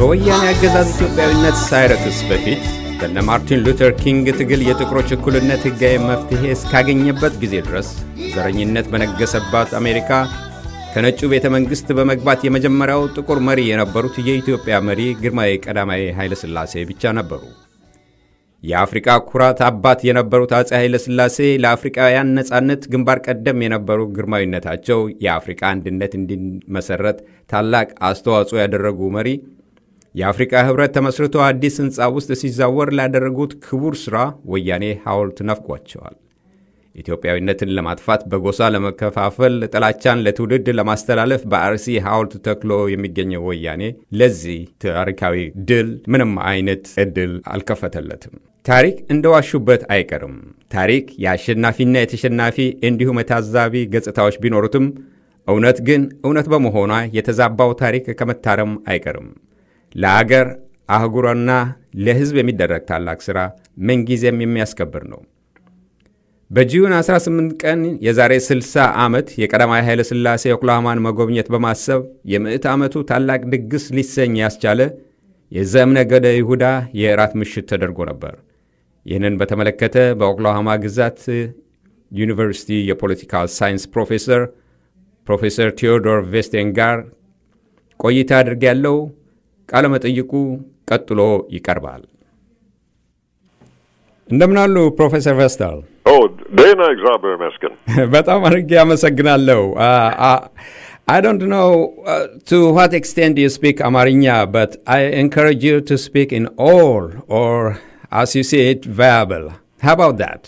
በወያኔ አገዛዝ ኢትዮጵያዊነት ሳይረክስ በፊት በነ ማርቲን ሉተር ኪንግ ትግል የጥቁሮች እኩልነት ሕጋዊ መፍትሄ እስካገኘበት ጊዜ ድረስ ዘረኝነት በነገሰባት አሜሪካ ከነጩ ቤተ መንግስት በመግባት የመጀመሪያው ጥቁር መሪ የነበሩት የኢትዮጵያ መሪ ግርማዊ ቀዳማዊ ኃይለ ሥላሴ ብቻ ነበሩ። የአፍሪካ ኩራት አባት የነበሩት አፄ ኃይለ ሥላሴ ለአፍሪካውያን ነጻነት ግንባር ቀደም የነበሩ ግርማዊነታቸው የአፍሪካ አንድነት እንዲመሰረት ታላቅ አስተዋጽኦ ያደረጉ መሪ የአፍሪካ ህብረት ተመስርቶ አዲስ ህንጻ ውስጥ ሲዛወር ላደረጉት ክቡር ሥራ ወያኔ ሐውልት ነፍቋቸዋል። ኢትዮጵያዊነትን ለማጥፋት በጎሳ ለመከፋፈል ጥላቻን ለትውልድ ለማስተላለፍ በአርሲ ሐውልት ተክሎ የሚገኘው ወያኔ ለዚህ ታሪካዊ ድል ምንም አይነት እድል አልከፈተለትም። ታሪክ እንደዋሹበት አይቀርም። ታሪክ የአሸናፊና የተሸናፊ እንዲሁም የታዛቢ ገጽታዎች ቢኖሩትም እውነት ግን እውነት በመሆኗ የተዛባው ታሪክ ከመታረም አይቀርም። ለአገር አህጉርና ለህዝብ የሚደረግ ታላቅ ሥራ ምንጊዜም የሚያስከብር ነው። በጁን 18 ቀን የዛሬ 60 ዓመት የቀዳማዊ ኃይለ ሥላሴ ኦክላሆማን መጎብኘት በማሰብ የምዕት ዓመቱ ታላቅ ድግስ ሊሰኝ ያስቻለ የዘምነገደ ይሁዳ የራት ምሽት ተደርጎ ነበር። ይህንን በተመለከተ በኦክላሆማ ግዛት ዩኒቨርሲቲ የፖለቲካል ሳይንስ ፕሮፌሰር ቴዎዶር ቬስቴን ጋር ቆይታ አድርጌያለሁ። ቃለ መጠይቁ ቀጥሎ ይቀርባል። እንደምን አሉ ፕሮፌሰር ቬስታል? ደህና እግዚአብሔር ይመስገን። በጣም አድርጌ አመሰግናለሁ። I don't know to what extent you speak Amarinya, but I encourage you to speak in all, or as you say it, verbal. How about that?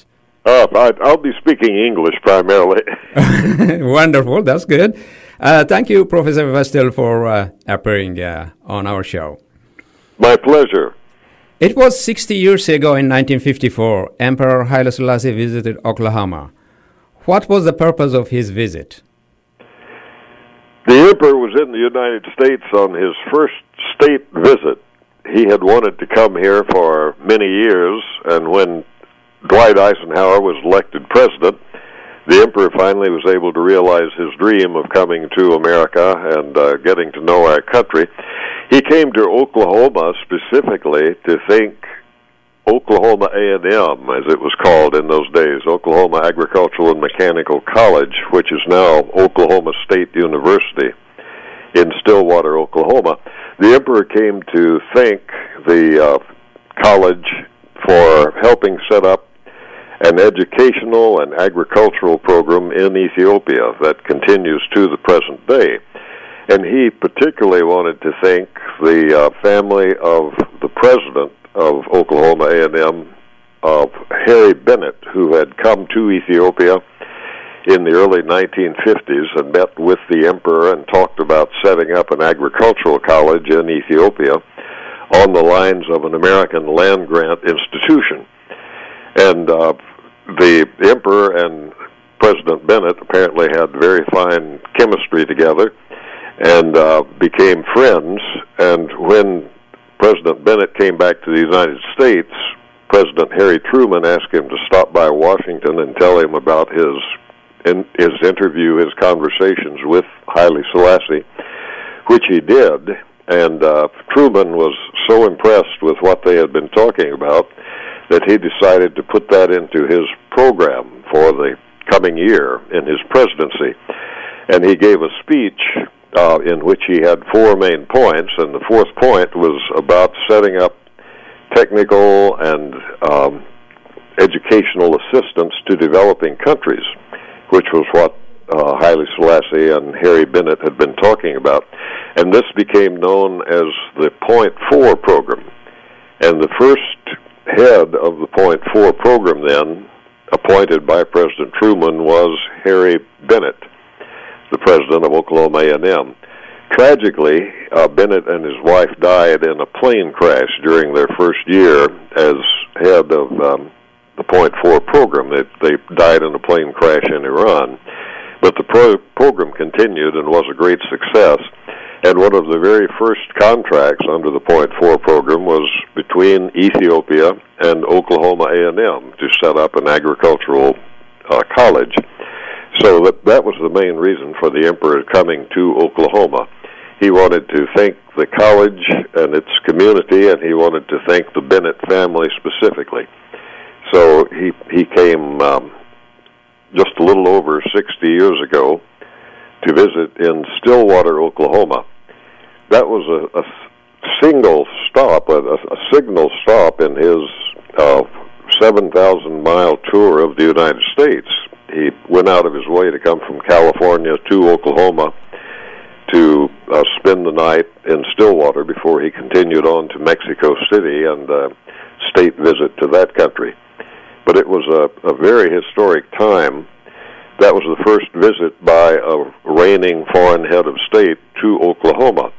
I'll be speaking English primarily. Wonderful, that's good. Thank you, Professor Vestal, for appearing on our show. My pleasure. It was 60 years ago in 1954, Emperor Haile Selassie visited Oklahoma. What was the purpose of his visit? The Emperor was in the United States on his first state visit. He had wanted to come here for many years, and when Dwight Eisenhower was elected president, the Emperor finally was able to realize his dream of coming to America and getting to know our country. He came to Oklahoma specifically to thank Oklahoma A&M, as it was called in those days, Oklahoma Agricultural and Mechanical College, which is now Oklahoma State University in Stillwater, Oklahoma. The Emperor came to thank the college for helping set up an educational and agricultural program in Ethiopia that continues to the present day. And he particularly wanted to thank the family of the president of Oklahoma A&M, Harry Bennett, who had come to Ethiopia in the early 1950s and met with the emperor and talked about setting up an agricultural college in Ethiopia on the lines of an American land-grant institution. And the emperor and President Bennett apparently had very fine chemistry together and became friends. And when President Bennett came back to the United States, President Harry Truman asked him to stop by Washington and tell him about his interview, his conversations with Haile Selassie, which he did. And Truman was so impressed with what they had been talking about that he decided to put that into his program for the coming year in his presidency. And he gave a speech in which he had 4 main points, and the 4th point was about setting up technical and educational assistance to developing countries, which was what Haile Selassie and Harry Bennett had been talking about. And this became known as the Point 4 program. And the first head of the Point 4 program then, appointed by President Truman, was Harry Bennett, the president of Oklahoma A&M. Tragically, Bennett and his wife died in a plane crash during their first year as head of the Point 4 program. They died in a plane crash in Iran. But the program continued and was a great success. And one of the very first contracts under the Point 4 program was between Ethiopia and Oklahoma A&M to set up an agricultural college. So that was the main reason for the emperor coming to Oklahoma. He wanted to thank the college and its community, and he wanted to thank the Bennett family specifically. So he came just a little over 60 years ago to visit in Stillwater, Oklahoma. That was a single stop, a signal stop in his 7,000-mile tour of the United States. He went out of his way to come from California to Oklahoma to spend the night in Stillwater before he continued on to Mexico City and a state visit to that country. But it was a very historic time. That was the first visit by a reigning foreign head of state to Oklahoma.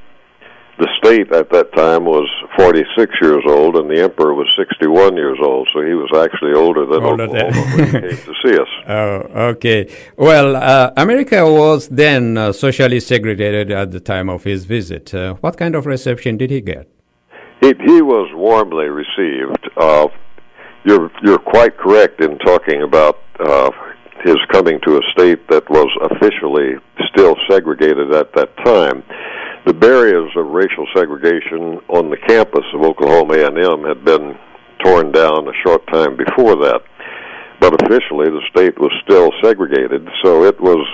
The state at that time was 46 years old, and the emperor was 61 years old, so he was actually older than Oklahoma when he came to see us. Oh, okay. Well, America was then socially segregated at the time of his visit. What kind of reception did he get? He was warmly received. You're quite correct in talking about his coming to a state that was officially still segregated at that time. The barriers of racial segregation on the campus of Oklahoma A&M had been torn down a short time before that, but officially the state was still segregated, so it was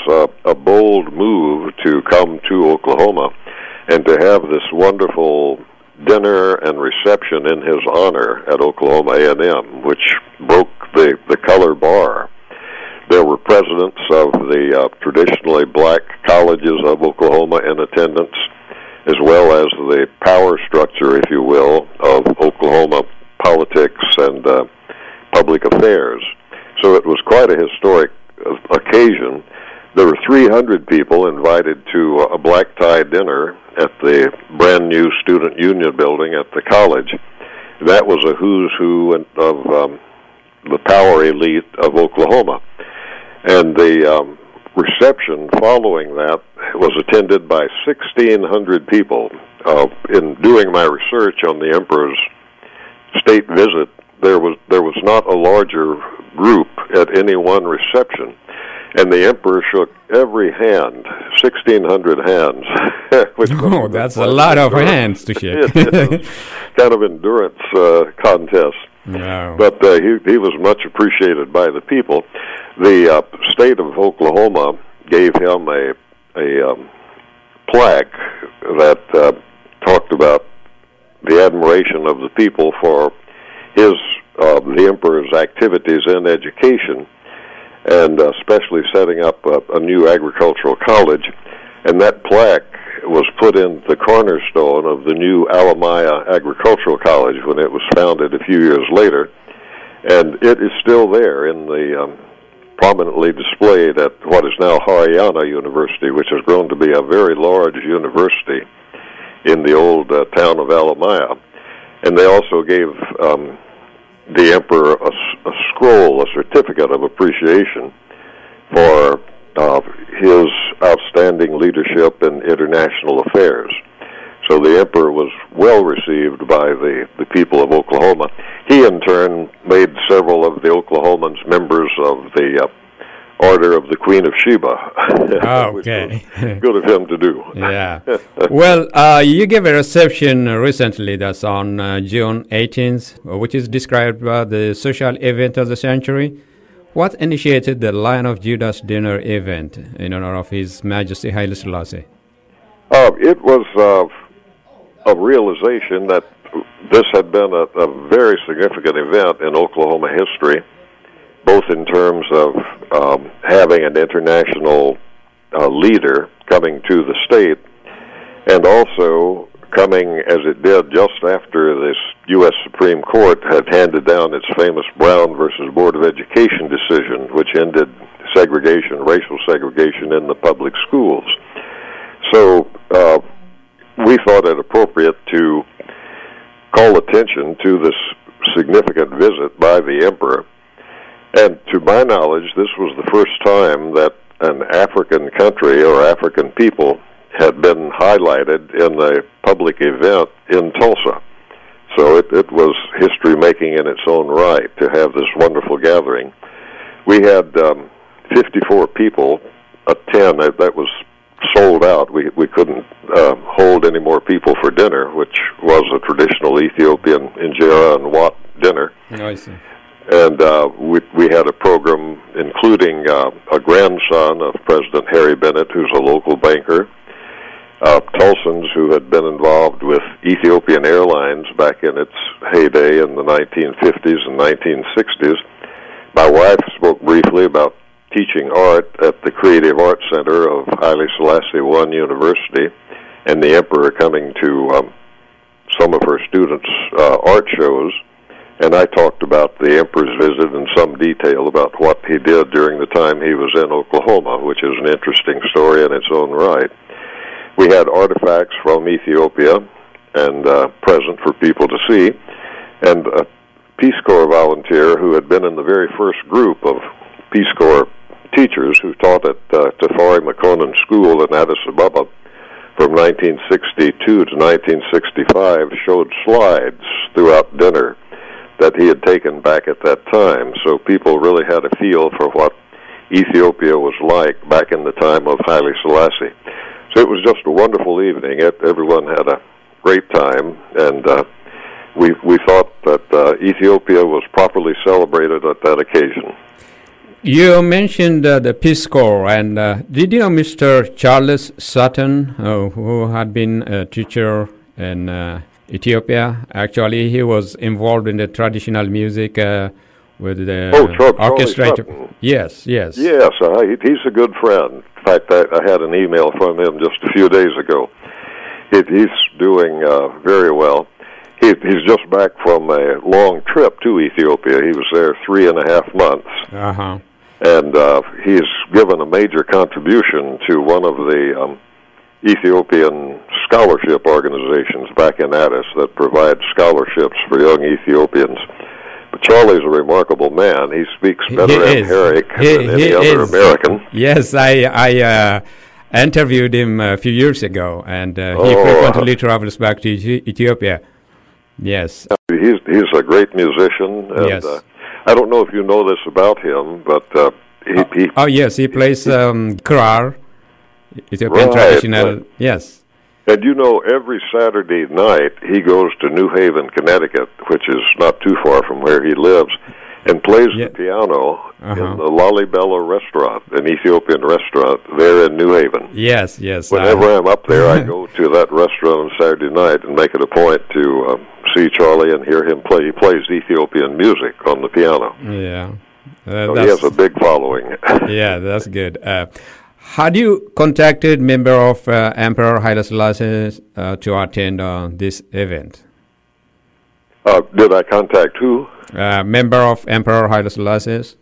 a bold move to come to Oklahoma and to have this wonderful dinner and reception in his honor at Oklahoma A&M, which broke the color bar. There were presidents of the traditionally black colleges of Oklahoma in attendance, as well as the power structure, if you will, of Oklahoma politics and public affairs. So it was quite a historic occasion. There were 300 people invited to a black tie dinner at the brand new Student Union building at the college. That was a who's who of the power elite of Oklahoma. And the reception following that was attended by 1,600 people. In doing my research on the emperor's state visit, there was not a larger group at any one reception, and the emperor shook every hand, 1,600 hands. Oh, that's a lot of hands to shake. Kind of endurance contest. Wow. But he was much appreciated by the people. The state of Oklahoma gave him a plaque that talked about the admiration of the people for the emperor's activities in education, and especially setting up a new agricultural college. And that plaque was put in the cornerstone of the new Alamaya Agricultural College when it was founded a few years later. And it is still there in the prominently displayed at what is now Haryana University, which has grown to be a very large university in the old town of Alamaya. And they also gave the emperor a scroll, a certificate of appreciation for his outstanding leadership in international affairs. So the emperor was well received by the people of Oklahoma. He, in turn, made several of the Oklahomans members of the Order of the Queen of Sheba, which was good of him to do. Yeah. Well, you gave a reception recently that's on June 18th, which is described as the social event of the century. What initiated the Lion of Judah's dinner event in honor of His Majesty Haile Selassie? It was a realization that this had been a very significant event in Oklahoma history, both in terms of having an international leader coming to the state, and also coming as it did just after this U.S. Supreme Court had handed down its famous Brown versus Board of Education decision, which ended segregation, racial segregation in the public schools. So we thought it appropriate to call attention to this significant visit by the emperor. And to my knowledge, this was the first time that an African country or African people had been highlighted in a public event in Tulsa. So it was history-making in its own right to have this wonderful gathering. We had 54 people attend. That was sold out. We couldn't hold any more people for dinner, which was a traditional Ethiopian injera and wat dinner. Oh, I see. And we had a program including a grandson of President Harry Bennett, who's a local banker, Tulsans who had been involved with Ethiopian Airlines back in its heyday in the 1950s and 1960s. My wife spoke briefly about teaching art at the Creative Arts Center of Haile Selassie I University, and the emperor coming to some of her students' art shows. And I talked about the emperor's visit in some detail about what he did during the time he was in Oklahoma, which is an interesting story in its own right. We had artifacts from Ethiopia and present for people to see, and a Peace Corps volunteer who had been in the very first group of Peace Corps teachers who taught at Tafari Makonnen School in Addis Ababa from 1962 to 1965 showed slides throughout dinner that he had taken back at that time. So people really had a feel for what Ethiopia was like back in the time of Haile Selassie. So it was just a wonderful evening. Everyone had a great time, and we thought that Ethiopia was properly celebrated at that occasion. You mentioned the Peace Corps, and did you know Mr. Charles Sutton, who had been a teacher in Ethiopia? Actually, he was involved in the traditional music with the orchestra. Yes. Yes, he's a good friend. In fact, I had an email from him just a few days ago. He's doing very well. He's just back from a long trip to Ethiopia. He was there 3.5 months. Uh-huh. And he's given a major contribution to one of the Ethiopian scholarship organizations back in Addis that provide scholarships for young Ethiopians. But Charlie's a remarkable man. He speaks better Amharic than any other American. Yes, I interviewed him a few years ago, and he frequently travels back to Ethiopia. Yes. He's a great musician. And, yes. I don't know if you know this about him, but yes, he plays krar, Ethiopian traditional. Right. Yes. And you know, every Saturday night he goes to New Haven, Connecticut, which is not too far from where he lives, and plays the piano in the Lalibela restaurant, an Ethiopian restaurant there in New Haven. Yes. Whenever I'm up there, I go to that restaurant on Saturday night and make it a point to see Charlie and hear him play. He plays Ethiopian music on the piano. Yeah. So he has a big following. Yeah, that's good. Had you contacted member of Emperor Haile Selassie to attend this event? Did I contact who? Member of Emperor Haile Selassie.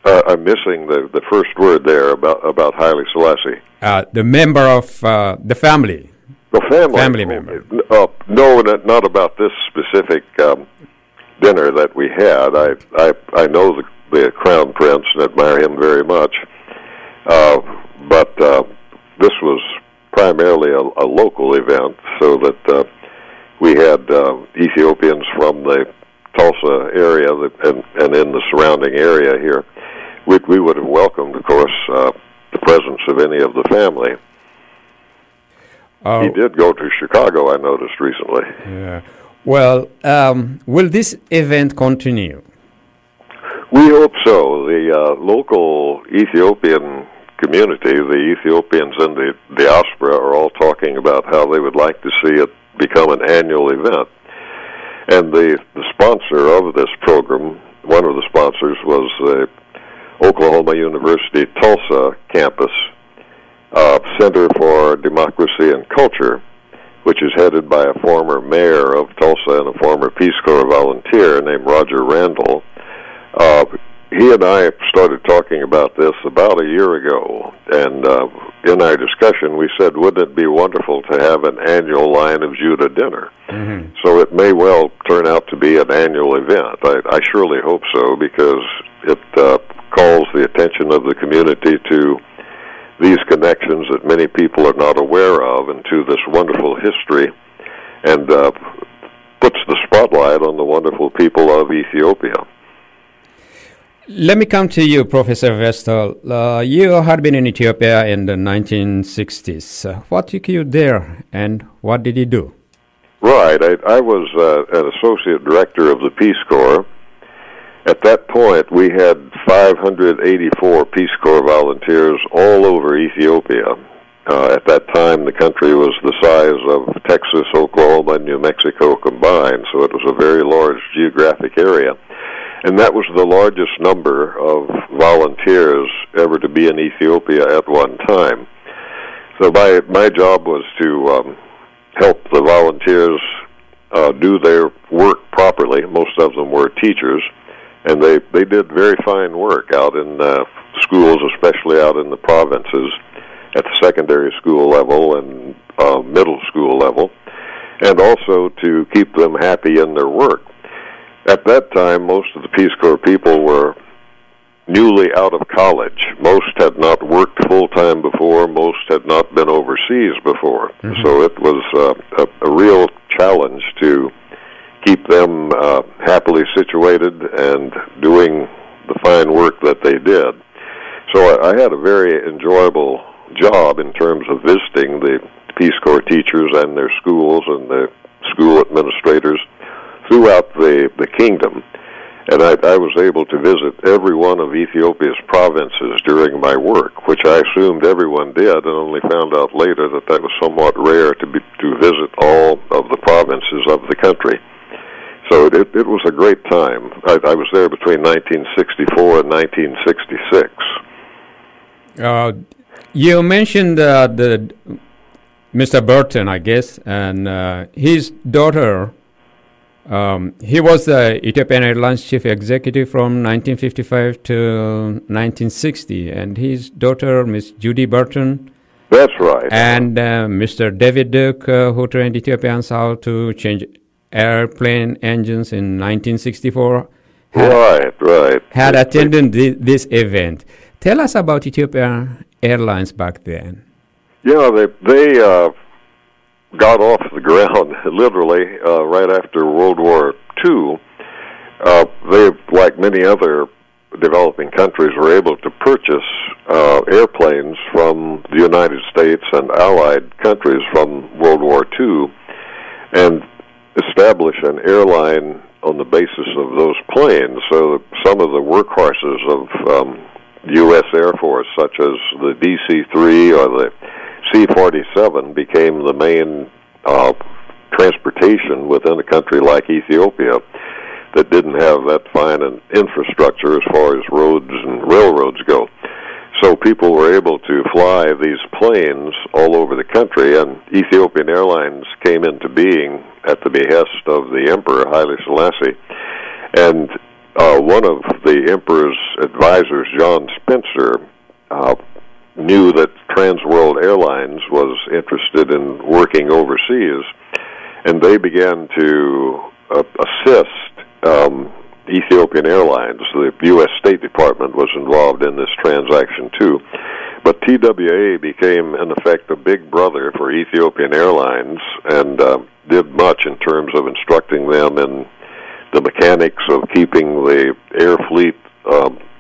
I'm missing the first word there about Haile Selassie. The member of the family. The family. Family member. No, not about this specific dinner that we had. I know the Crown Prince and admire him very much. But this was primarily a local event, so that we had Ethiopians from the Tulsa area and in the surrounding area here. We would have welcomed, of course, the presence of any of the family. He did go to Chicago, I noticed recently. Yeah. Well, will this event continue? We hope so. The local Ethiopian community, the Ethiopians in the diaspora, are all talking about how they would like to see it become an annual event. And the sponsor of this program, one of the sponsors, was the Oklahoma University Tulsa campus Center for Democracy and Culture, which is headed by a former mayor of Tulsa and a former Peace Corps volunteer named Roger Randall. He and I started talking about this about a year ago, and in our discussion, we said, wouldn't it be wonderful to have an annual Lion of Judah dinner? Mm-hmm. So it may well turn out to be an annual event. I surely hope so, because it calls the attention of the community to these connections that many people are not aware of, and to this wonderful history, and puts the spotlight on the wonderful people of Ethiopia. Let me come to you, Professor Vestal. You had been in Ethiopia in the 1960s. What took you there, and what did you do? Right. I was an associate director of the Peace Corps. At that point, we had 584 Peace Corps volunteers all over Ethiopia. At that time, the country was the size of Texas, Oklahoma, and New Mexico combined, so it was a very large geographic area. And that was the largest number of volunteers ever to be in Ethiopia at one time. So my job was to help the volunteers do their work properly. Most of them were teachers, and they did very fine work out in schools, especially out in the provinces, at the secondary school level and middle school level, and also to keep them happy in their work. At that time, most of the Peace Corps people were newly out of college. Most had not worked full-time before. Most had not been overseas before. Mm-hmm. So it was a real challenge to keep them happily situated and doing the fine work that they did. So I had a very enjoyable job in terms of visiting the Peace Corps teachers and their schools and the school administrators throughout the kingdom. And I was able to visit every one of Ethiopia's provinces during my work, which I assumed everyone did, and only found out later that was somewhat rare to visit all of the provinces of the country. So it was a great time. I was there between 1964 and 1966. You mentioned the Mr. Burton, I guess, and his daughter. He was the Ethiopian Airlines chief executive from 1955 to 1960, and his daughter, Miss Judy Burton. That's right. And Mr. David Duke, who trained Ethiopians how to change airplane engines in 1964. Had attended this event. Tell us about Ethiopian Airlines back then. Yeah, they got off the ground literally right after World War II. They, like many other developing countries, were able to purchase airplanes from the United States and allied countries from World War II and establish an airline on the basis of those planes. So some of the workhorses of U.S. Air Force, such as the DC-3 or the C-47, became the main transportation within a country like Ethiopia that didn't have that fine an infrastructure as far as roads and railroads go. So people were able to fly these planes all over the country, and Ethiopian Airlines came into being at the behest of the Emperor, Haile Selassie. And one of the Emperor's advisors, John Spencer, knew that Trans World Airlines was interested in working overseas, and they began to assist Ethiopian Airlines. The U.S. State Department was involved in this transaction too. But TWA became, in effect, a big brother for Ethiopian Airlines and did much in terms of instructing them in the mechanics of keeping the air fleet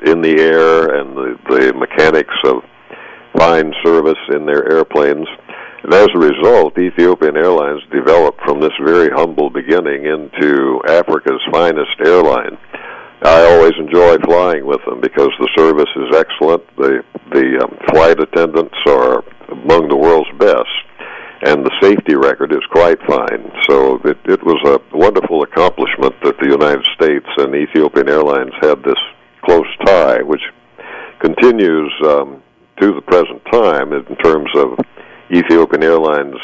in the air and the mechanics of fine service in their airplanes. And as a result, Ethiopian Airlines developed from this very humble beginning into Africa's finest airline. I always enjoy flying with them because the service is excellent. The flight attendants are among the world's best, and the safety record is quite fine. So it was a wonderful accomplishment that the United States and Ethiopian Airlines had this close tie, which continues to the present time in terms of Ethiopian Airlines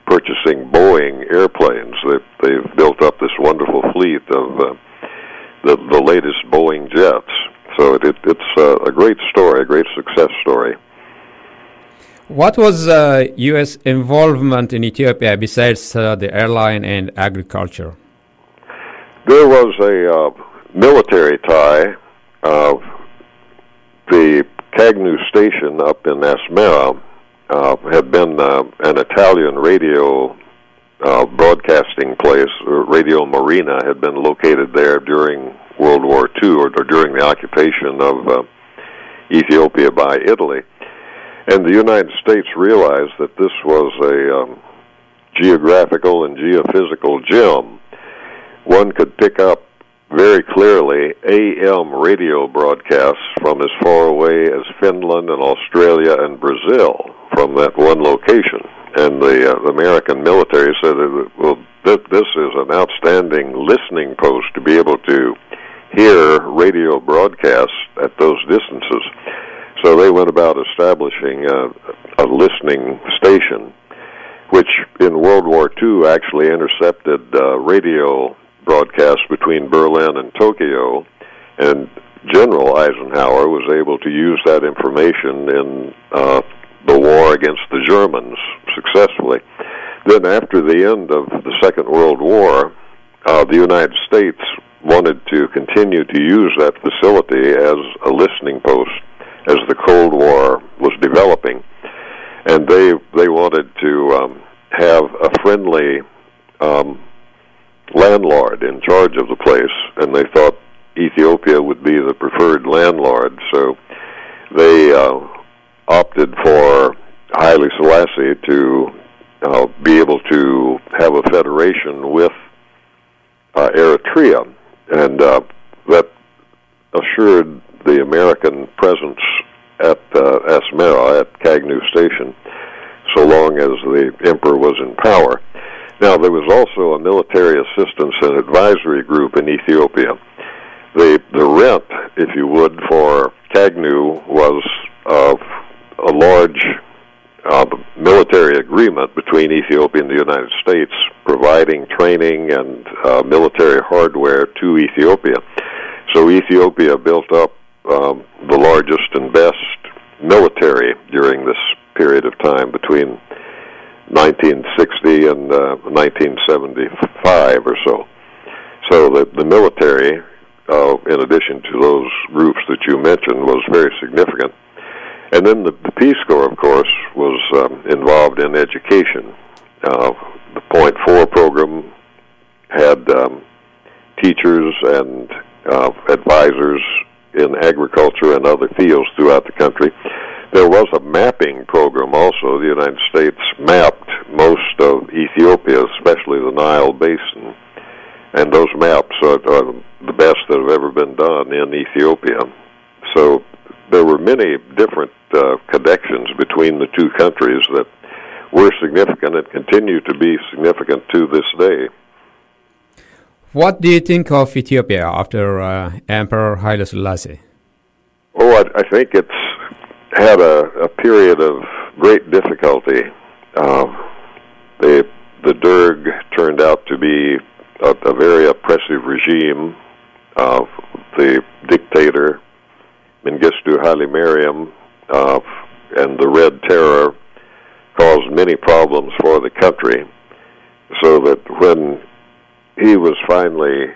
purchasing Boeing airplanes. They've built up this wonderful fleet of the latest Boeing jets. So it's a great story, a great success story. What was U.S. involvement in Ethiopia besides the airline and agriculture? There was a military tie. The Cagnu station up in Asmara had been an Italian radio broadcasting place. Radio Marina had been located there during World War II or during the occupation of Ethiopia by Italy. And the United States realized that this was a geographical and geophysical gem. One could pick up very clearly AM radio broadcasts from as far away as Finland and Australia and Brazil from that one location. And the American military said, well, this is an outstanding listening post to be able to hear radio broadcasts at those distances. So they went about establishing a listening station, which in World War II actually intercepted radio broadcasts between Berlin and Tokyo, and General Eisenhower was able to use that information in the war against the Germans successfully. Then after the end of the Second World War, the United States wanted to continue to use that facility as a listening post as the Cold War was developing. And they wanted to have a friendly landlord in charge of the place, and they thought Ethiopia would be the preferred landlord, so they opted for Haile Selassie to be able to have a federation with Eritrea, and that assured the American presence at Asmara, at Cagnu Station, so long as the emperor was in power. Now, there was also a military assistance and advisory group in Ethiopia. The rent, if you would, for Cagnu was a large military agreement between Ethiopia and the United States, providing training and military hardware to Ethiopia. So Ethiopia built up the largest and best military during this period of time between 1960 and 1975 or so. So the military, in addition to those groups that you mentioned, was very significant. And then the Peace Corps, of course, was involved in education. The .4 program had teachers and advisors in agriculture and other fields throughout the country. There was a mapping program also. The United States mapped most of Ethiopia, especially the Nile Basin, and those maps are the best that have ever been done in Ethiopia. So there were many different connections between the two countries that were significant and continue to be significant to this day. What do you think of Ethiopia after Emperor Haile Selassie? Oh, I think it's had a period of great difficulty. The Derg turned out to be a very oppressive regime. The dictator, Mengistu Haile Mariam, and the Red Terror caused many problems for the country, so that when he was finally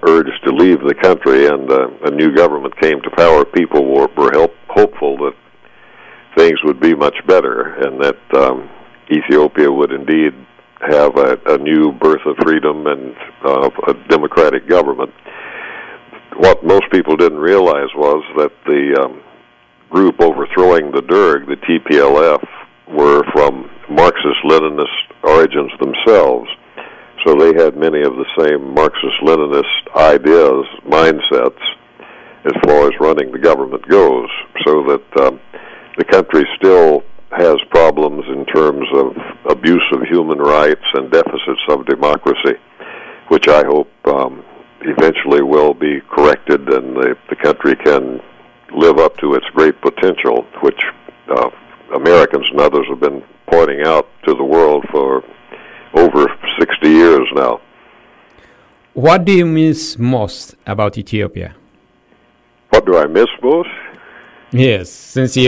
urged to leave the country and a new government came to power, people were hopeful that things would be much better and that Ethiopia would indeed have a new birth of freedom and a democratic government. What most people didn't realize was that the group overthrowing the Derg, the TPLF, were from Marxist-Leninist origins themselves. So they had many of the same Marxist-Leninist ideas, mindsets, as far as running the government goes, so that the country still has problems in terms of abuse of human rights and deficits of democracy, which I hope eventually will be corrected and the country can live up to its great potential, which Americans and others have been pointing out to the world for over 60 years now. What do you miss most about Ethiopia? What do I miss most? Yes, since he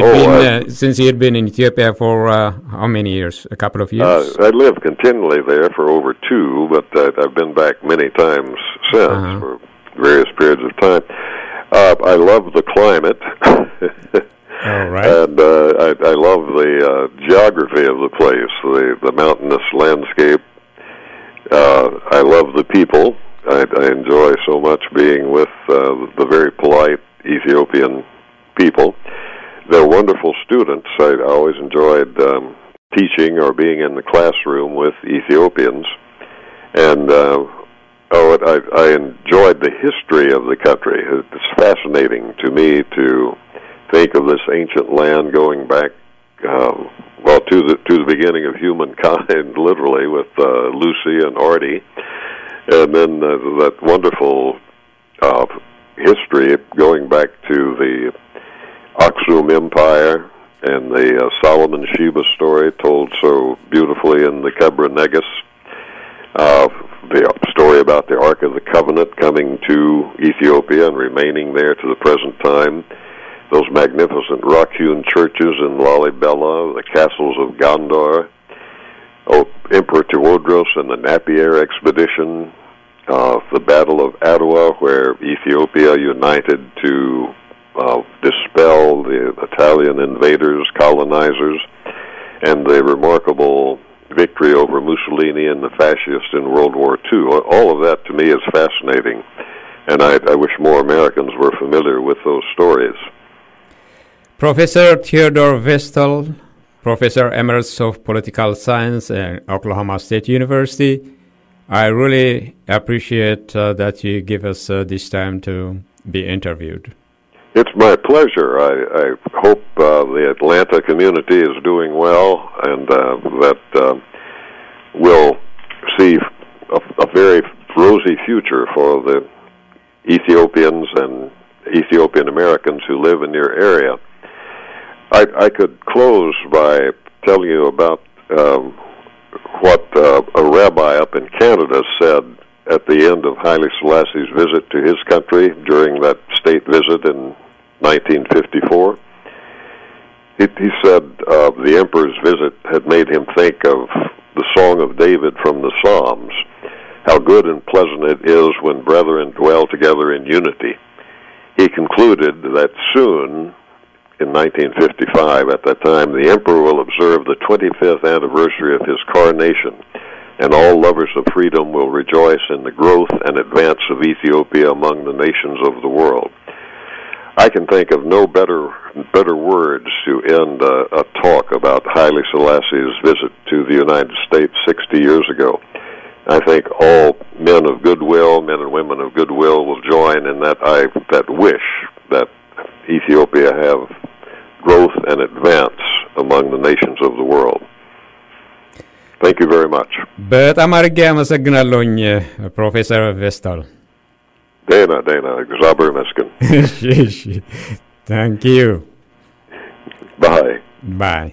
had been in Ethiopia for how many years? A couple of years. I lived continually there for over 2, but I've been back many times since for various periods of time. I love the climate. All right. And I love the geography of the place, the mountainous landscape. I love the people. I enjoy so much being with the very polite Ethiopian people. They're wonderful students. I always enjoyed teaching or being in the classroom with Ethiopians. And I enjoyed the history of the country. It's fascinating to me to think of this ancient land going back, to the beginning of humankind, literally, with Lucy and Artie, and then that wonderful history going back to the Aksum Empire and the Solomon Sheba story told so beautifully in the Kebra Negus. The story about the Ark of the Covenant coming to Ethiopia and remaining there to the present time. Those magnificent rock-hewn churches in Lalibela, the castles of Gondar, Emperor Tewodros and the Napier expedition, the Battle of Adwa, where Ethiopia united to dispel the Italian invaders, colonizers, and the remarkable victory over Mussolini and the fascists in World War II. All of that, to me, is fascinating, and I wish more Americans were familiar with those stories. Professor Theodore Vestal, Professor Emeritus of Political Science at Oklahoma State University, I really appreciate that you give us this time to be interviewed. It's my pleasure. I hope the Atlanta community is doing well, and that we'll see a very rosy future for the Ethiopians and Ethiopian Americans who live in your area. I could close by telling you about what a rabbi up in Canada said at the end of Haile Selassie's visit to his country during that state visit in 1954. He said the emperor's visit had made him think of the Song of David from the Psalms, how good and pleasant it is when brethren dwell together in unity. He concluded that soon, in 1955, at that time, the emperor will observe the 25th anniversary of his coronation, and all lovers of freedom will rejoice in the growth and advance of Ethiopia among the nations of the world. I can think of no better words to end a talk about Haile Selassie's visit to the United States 60 years ago. I think all men of goodwill, men and women of goodwill, will join in that wish that Ethiopia have growth and advance among the nations of the world. Thank you very much. በጣም አድርጌ አመሰግናለሁኝ ፕሮፌሰር ቬስታል። Dana, እግዚአብሔር ይመስገን። Thank you. Bye. Bye.